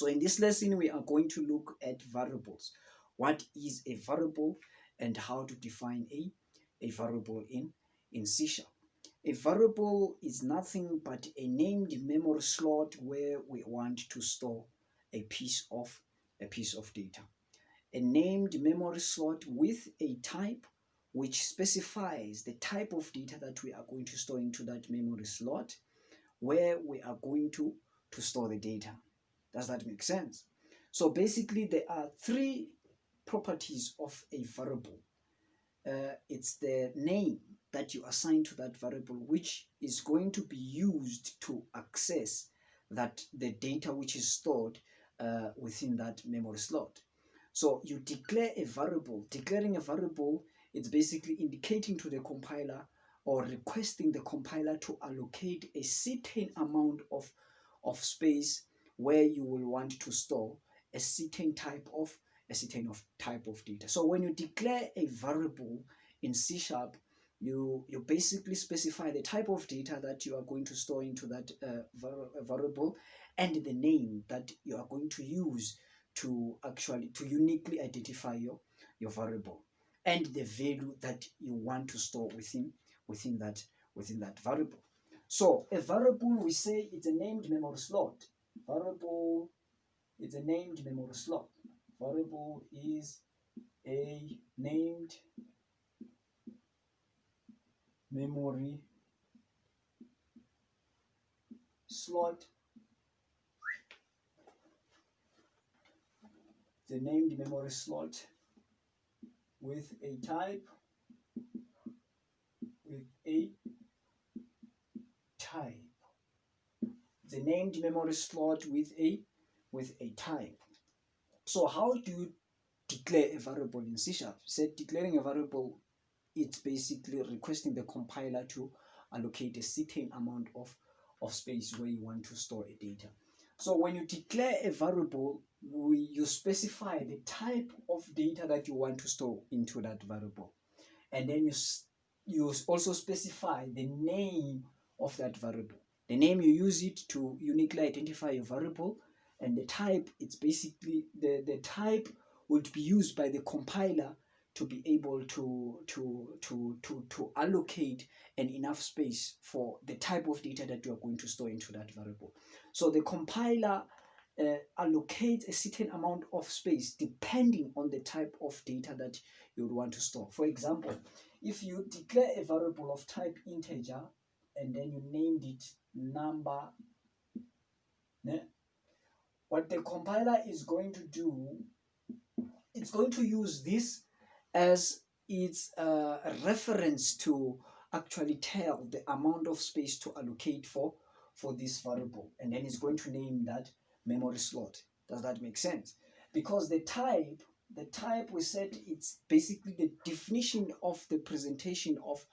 So in this lesson, we are going to look at variables. What is a variable and how to define a variable in C#. A variable is nothing but a named memory slot where we want to store a piece of data. A named memory slot with a type which specifies the type of data that we are going to store into that memory slot, where we are going to store the data. Does that make sense? So basically, there are three properties of a variable. It's the name that you assign to that variable, which is going to be used to access the data which is stored within that memory slot. So you declare a variable. Declaring a variable, it's basically indicating to the compiler or requesting the compiler to allocate a certain amount of space where you will want to store a certain type of data. So when you declare a variable in C#, you basically specify the type of data that you are going to store into that variable, and the name that you are going to use to uniquely identify your variable, and the value that you want to store within that variable. So a variable, we say it's a named memory slot. Variable is a named memory slot. Variable is a named memory slot. The named memory slot with a type. The named memory slot with a type. So how do you declare a variable in C#? Said declaring a variable, it's basically requesting the compiler to allocate a certain amount of space where you want to store a data. So when you declare a variable, you specify the type of data that you want to store into that variable, and then you also specify the name of that variable. The name, you use it to uniquely identify your variable, and the type, it's basically the type would be used by the compiler to be able to allocate enough space for the type of data that you are going to store into that variable. So the compiler allocates a certain amount of space depending on the type of data that you would want to store. For example, if you declare a variable of type integer and then you named it number, what the compiler is going to do, it's going to use this as its reference to actually tell the amount of space to allocate for this variable, and then it's going to name that memory slot. Does that make sense? Because the type we said, it's basically the definition of the presentation of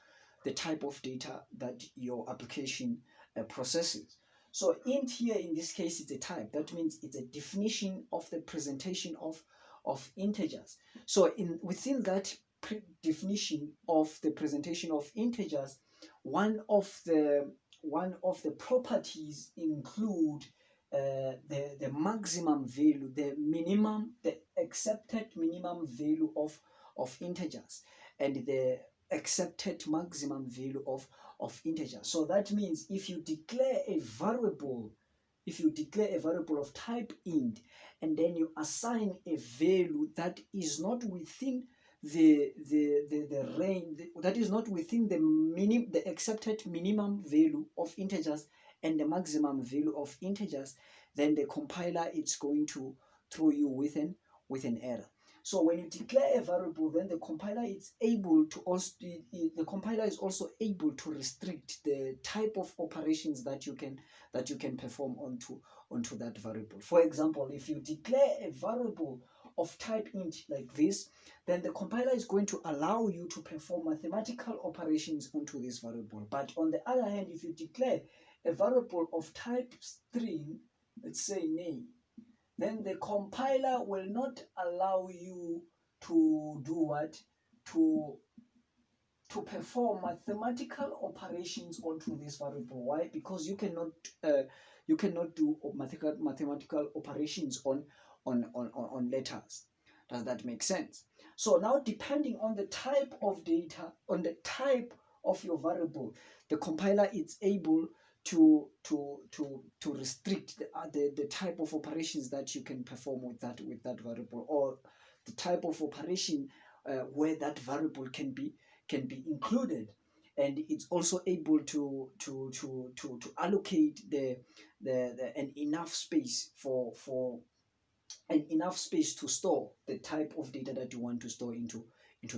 the type of data that your application processes. So int here, in this case, it's a type. That means it's a definition of the presentation of integers. So within that definition of the presentation of integers, one of the properties include the maximum value, the accepted minimum value of integers, and the accepted maximum value of integers. So that means if you declare a variable of type int, and then you assign a value that is not within the range, that is not within the accepted minimum value of integers and the maximum value of integers, then the compiler is going to throw you with an error. So when you declare a variable, then the compiler is also able to restrict the type of operations that you can perform onto that variable. For example, if you declare a variable of type int like this, then the compiler is going to allow you to perform mathematical operations onto this variable. But on the other hand, if you declare a variable of type string, let's say name, then the compiler will not allow you to do what? To perform mathematical operations onto this variable. Why? Because you cannot You cannot do mathematical operations on letters. Does that make sense? So now, depending on the type of data, on the type of your variable, the compiler is able to restrict the type of operations that you can perform with that variable, or the type of operation where that variable can be included. And it's also able to allocate an enough space and enough space to store the type of data that you want to store into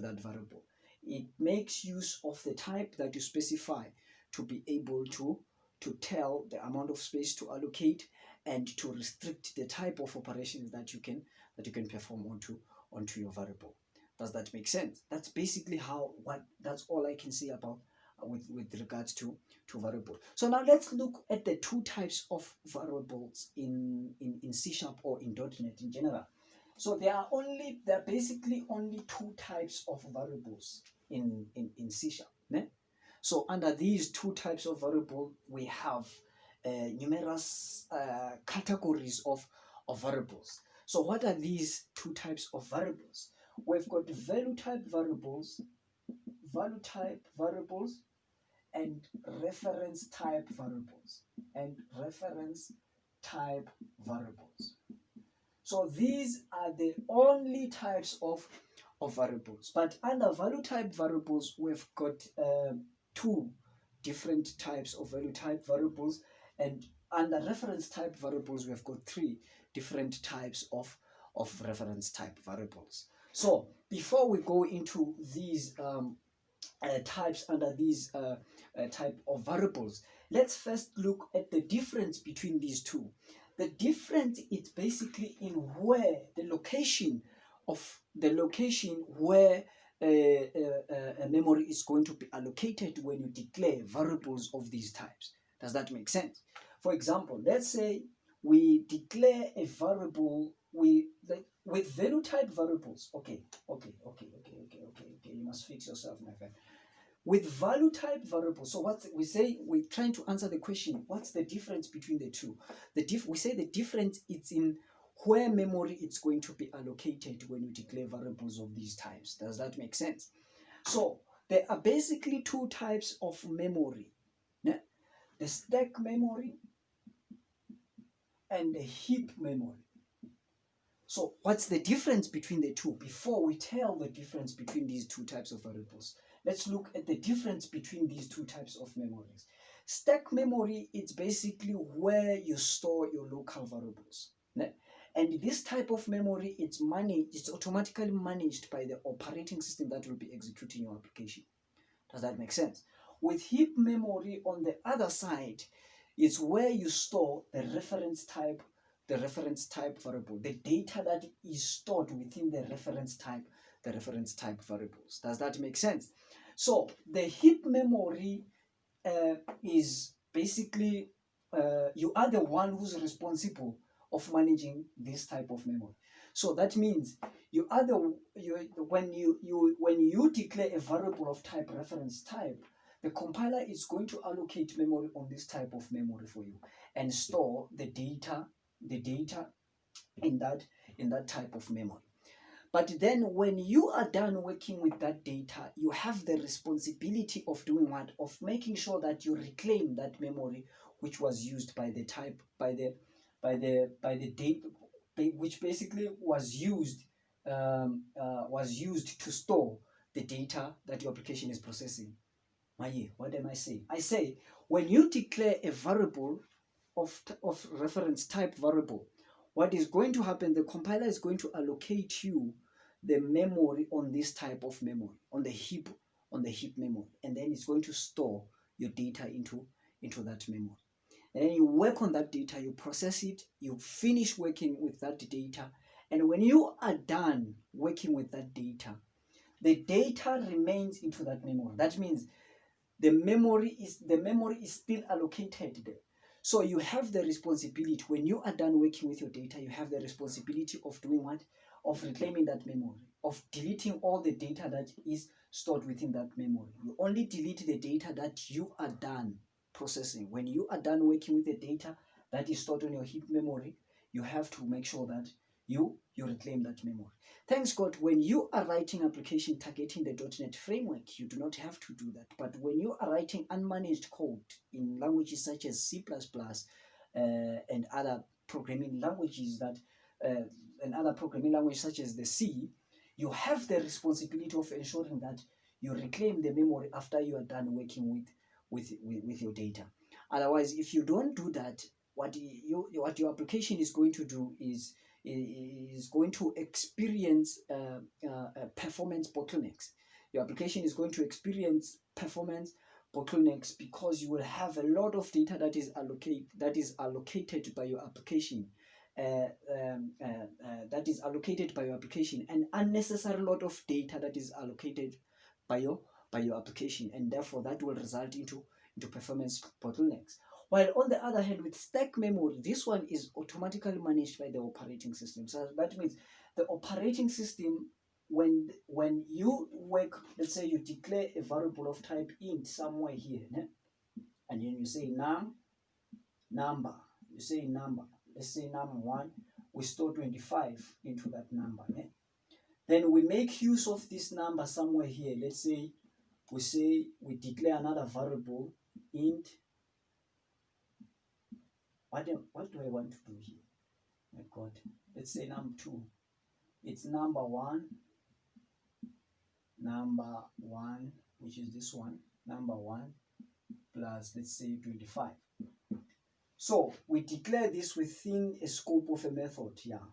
that variable. It makes use of the type that you specify to be able to tell the amount of space to allocate and to restrict the type of operations that you can perform onto your variable. Does that make sense? That's basically that's all I can say about with regards to variable. So now let's look at the two types of variables in C# or in .NET in general. So there are basically only two types of variables in C#. Ne? So under these two types of variable, we have numerous categories of variables. So what are these two types of variables? We've got value type variables, and reference type variables. So these are the only types of variables. But under value type variables, we've got two different types of value type variables, and under reference type variables, we've got three different types of reference type variables. So before we go into these types under these type of variables, let's first look at the difference between these two. The difference is basically in where the location where a memory is going to be allocated when you declare variables of these types. Does that make sense? For example, let's say we declare a variable with value type variables. Okay, you must fix yourself, my friend. With value type variables, so what we say, we're trying to answer the question, what's the difference between the two? We say the difference is in where memory it's going to be allocated when you declare variables of these types. Does that make sense? So there are basically two types of memory, the stack memory and the heap memory. So what's the difference between the two? Before we tell the difference between these two types of variables, let's look at the difference between these two types of memories. Stack memory, it's basically where you store your local variables. And this type of memory, it's automatically managed by the operating system that will be executing your application. Does that make sense? With heap memory, on the other side, is where you store the reference type variable, the data that is stored within the reference type variables. Does that make sense? So the heap memory is basically you are the one who's responsible of managing this type of memory. So that means you are when you declare a variable of type reference type, the compiler is going to allocate memory on this type of memory for you and store the data in that type of memory. But then when you are done working with that data, you have the responsibility of doing what? Of making sure that you reclaim that memory which was used by the data, which basically was used to store the data that your application is processing. What am I saying? I say when you declare a variable of reference type variable, what is going to happen, the compiler is going to allocate you the memory on this type of memory, on the heap memory, and then it's going to store your data into that memory. And then you work on that data, you process it, you finish working with that data, and when you are done working with that data, the data remains into that memory. That means the memory is still allocated there. So you have the responsibility, when you are done working with your data, you have the responsibility of doing what? Of reclaiming that memory, of deleting all the data that is stored within that memory. You only delete the data that you are done processing. When you are done working with the data, that is stored on your heap memory, you have to make sure that you reclaim that memory. Thanks God, when you are writing application targeting the .NET framework, you do not have to do that. But when you are writing unmanaged code in languages such as C++, and other programming languages such as the C, you have the responsibility of ensuring that you reclaim the memory after you are done working with your data. Otherwise, if you don't do that, what your application is going to do is going to experience performance bottlenecks. Your application is going to experience performance bottlenecks because you will have a lot of data that is allocated by your application. That is allocated by your application, an unnecessary lot of data that is allocated by your application, and therefore that will result into performance bottlenecks. While on the other hand, with stack memory, this one is automatically managed by the operating system. So that means the operating system, when you work, let's say you declare a variable of type int somewhere here, né? And then you say number, you say number, let's say num1, we store 25 into that number, né? Then we make use of this number somewhere here. Let's say we declare another variable int. What do I want to do here? My God, let's say num2. It's number one, which is this one, number 1 plus, let's say, 25. So we declare this within a scope of a method. Yeah,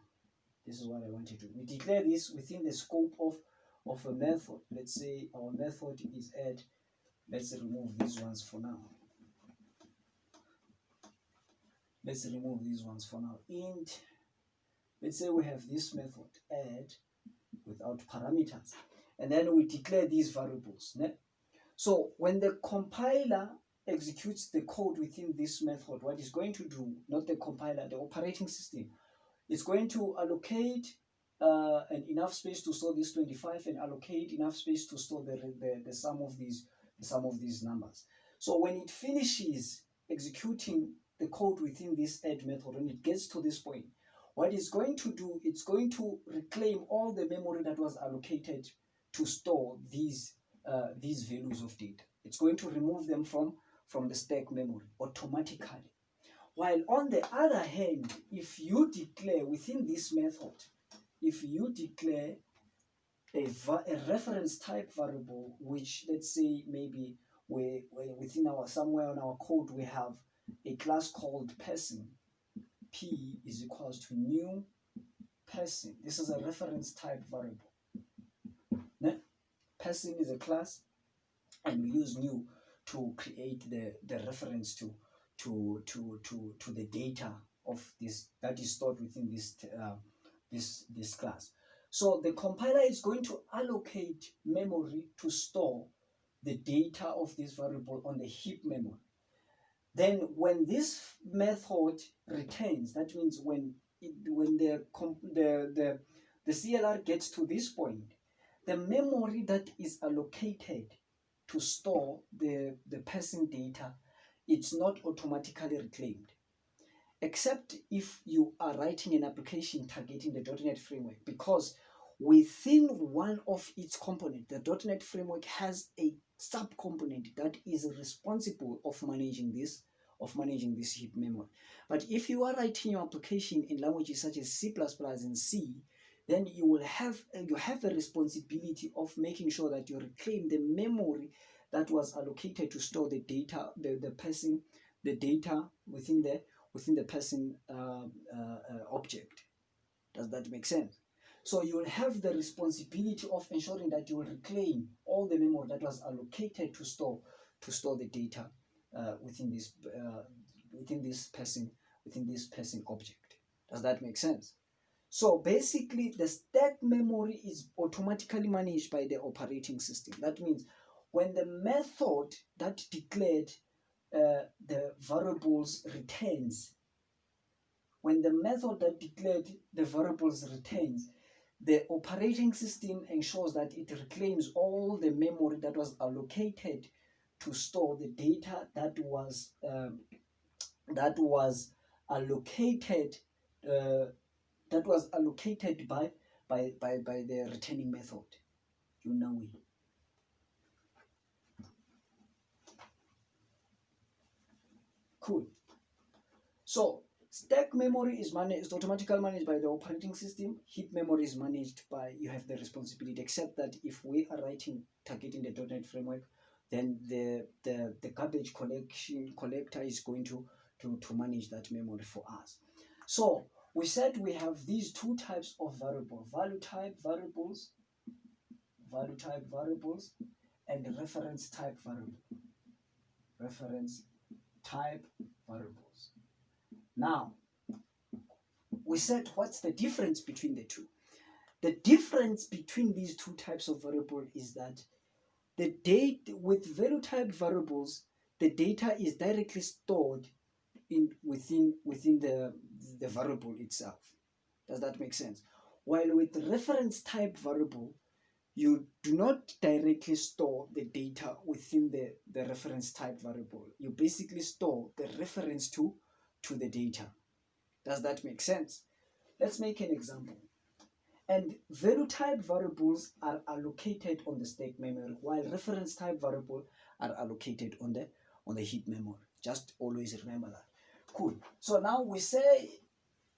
this is what I wanted to do. We declare this within the scope of a method. Let's say our method is add. Let's remove these ones for now. Int, let's say we have this method add without parameters, and then we declare these variables, né? So when the compiler executes the code within this method, what it's going to do, not the compiler, the operating system, is going to allocate enough space to store this 25 and allocate enough space to store the sum of these numbers. So when it finishes executing the code within this add method, when it gets to this point, what it's going to do, it's going to reclaim all the memory that was allocated to store these values of data. It's going to remove them from the stack memory automatically. While on the other hand, if you declare within this method, if you declare a reference type variable, which, let's say, maybe we within somewhere on our code we have a class called person, p is equals to new person. This is a reference type variable. Person is a class, and we use new to create the reference to the data of this that is stored within this class. So the compiler is going to allocate memory to store the data of this variable on the heap memory. Then when this method returns, that means when the CLR gets to this point, the memory that is allocated to store the person data, it's not automatically reclaimed, except if you are writing an application targeting the .NET framework, because within one of its components, the .NET framework has a subcomponent that is responsible of managing this heap memory. But if you are writing your application in languages such as C++ and C, then you have a responsibility of making sure that you reclaim the memory that was allocated to store the data, the data within the person object. Does that make sense? So you will have the responsibility of ensuring that you will reclaim all the memory that was allocated to store the data within this person object. Does that make sense? So basically, the stack memory is automatically managed by the operating system. That means when the method that declared the variables returns, the operating system ensures that it reclaims all the memory that was allocated to store the data that was allocated by the returning method. You know it. Cool. So stack memory is automatically managed by the operating system. Heap memory is managed by, you have the responsibility, except that if we are targeting the .NET framework, then the garbage collector is going to manage that memory for us. So we said we have these two types of variable: value type variables, and reference type variables. Now, we said, what's the difference between the two? The difference between these two types of variable is that the data with value type variables, the data is directly stored within the variable itself. Does that make sense? While with reference type variable, you do not directly store the data within the reference type variable. You basically store the reference to the data. Does that make sense? Let's make an example. And value type variables are allocated on the stack memory, while reference type variable are allocated on the heap memory. Just always remember that. Cool. So now we say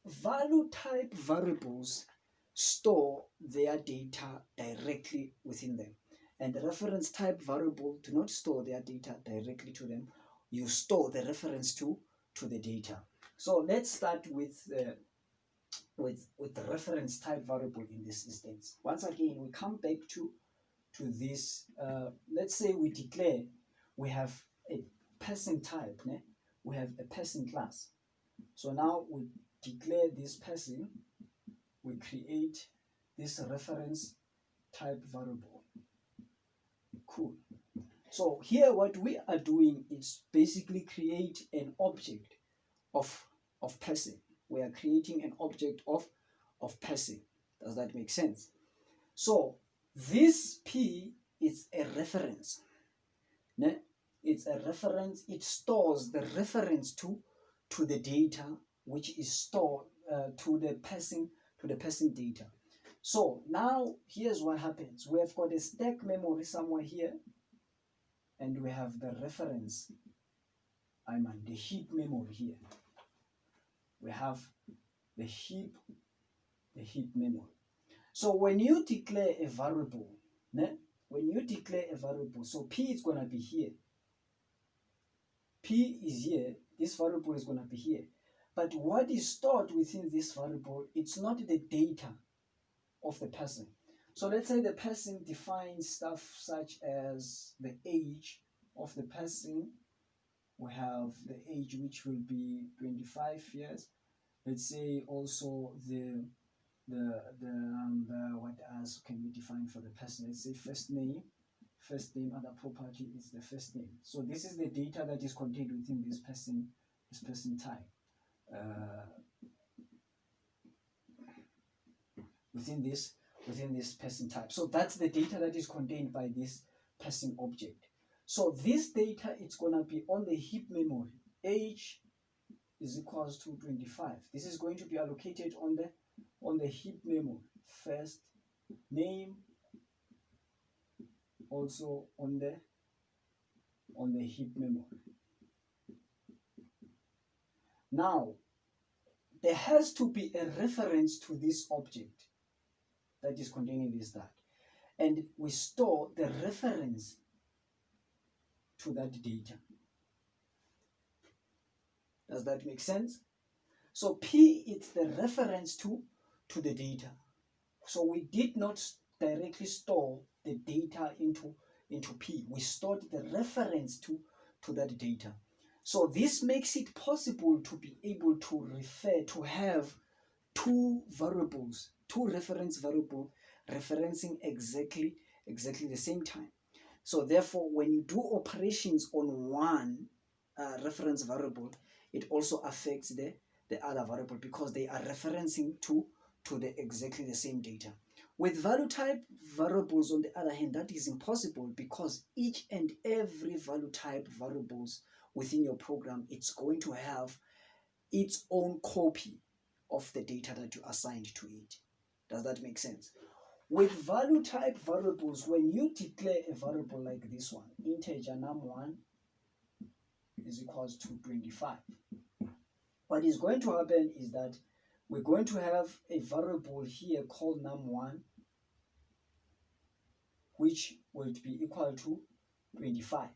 value type variables store their data directly within them, and the reference type variable do not store their data directly to them. You store the reference to the data. So let's start with the reference type variable in this instance. Once again, we come back to this. Let's say we declare we have a person type. We have a person class. So now we declare this person. We create this reference type variable. Cool. So here what we are doing is basically create an object of person. We are creating an object of person. Does that make sense? So this P is a reference. It's a reference. It stores the reference to the data, which is stored to the person data. So now here's what happens. We have got a stack memory somewhere here, and we have the reference, the heap memory here. We have the heap memory. So when you declare a variable, so P is going to be here. P is here. This variable is going to be here. But what is stored within this variable, it's not the data of the person. So let's say the person defines stuff such as the age of the person. We have the age, which will be 25 years. Let's say also the what else can we define for the person? Let's say first name. Other property is the first name. So this is the data that is contained within this person type. Within this person type. So that's the data that is contained by this person object. So this data, it's going to be on the heap memory. Age is equals to 25. This is going to be allocated on the heap memory. First name also on the heap memory. Now there has to be a reference to this object that is containing this data, and we store the reference to that data. Does that make sense? So P is the reference to the data. So we did not directly store the data into P. We stored the reference to that data. So this makes it possible to be able to have two variables, two reference variables referencing exactly the same time. So therefore, when you do operations on one reference variable, it also affects the other variable because they are referencing to exactly the same data. With value type variables, on the other hand, that is impossible because each and every value type variables within your program, it's going to have its own copy of the data that you assigned to it. Does that make sense? With value type variables, when you declare a variable like this one, integer num1 is equals to 25, what is going to happen is that we're going to have a variable here called num1, which will be equal to 25.